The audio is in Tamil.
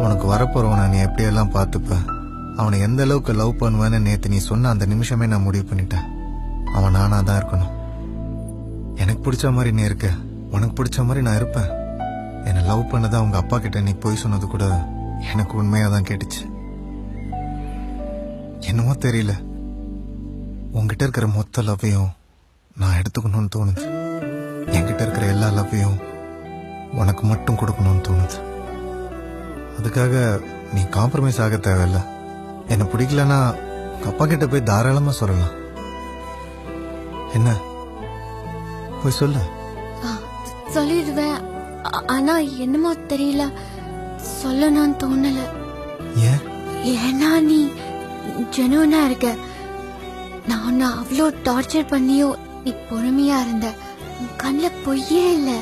உனக்கு வரப்போறவனை நீ எப்படியெல்லாம் பார்த்துப்ப, அவனை எந்த அளவுக்கு லவ் பண்ணுவேன்னு நேற்று நீ சொன்ன அந்த நிமிஷமே நான் முடிவு பண்ணிட்டேன். அவன் நானா தான் இருக்கணும். எனக்கு பிடிச்ச மாதிரி நீ இருக்க, உனக்கு பிடிச்ச மாதிரி நான் இருப்பேன். என்னை லவ் பண்ணதை அவங்க அப்பா கிட்ட நீ போய் சொன்னது கூட எனக்கு உண்மையாக தான் கேட்டுச்சு. என்னமோ தெரியல, உங்ககிட்ட இருக்கிற மொத்த லவ்வையும் நான் எடுத்துக்கணும்னு தோணுது. என்கிட்ட இருக்கிற எல்லா லவ்வையும் உனக்கு மட்டும் கொடுக்கணும்னு தோணுது. அதுக்காக நீ காம்ப்ரமைஸ் ஆக தேவையில்ல. என்ன பிடிக்கலன்னா அப்பா கிட்ட போய் தாராளமா சொல்லலாம். என்ன போய் சொல்ல சொல்லிடுவேன். ஆனா என்னமோ தெரியல, சொல்லணும்னு தோணல. ஏன்னா நீ ஜெனுவனா இருக்க. நான் அவ்வளோ டார்ச்சர் பண்ணியோ நீ பொறுமையா இருந்த. கண்ணில் பொய்யே இல்லை.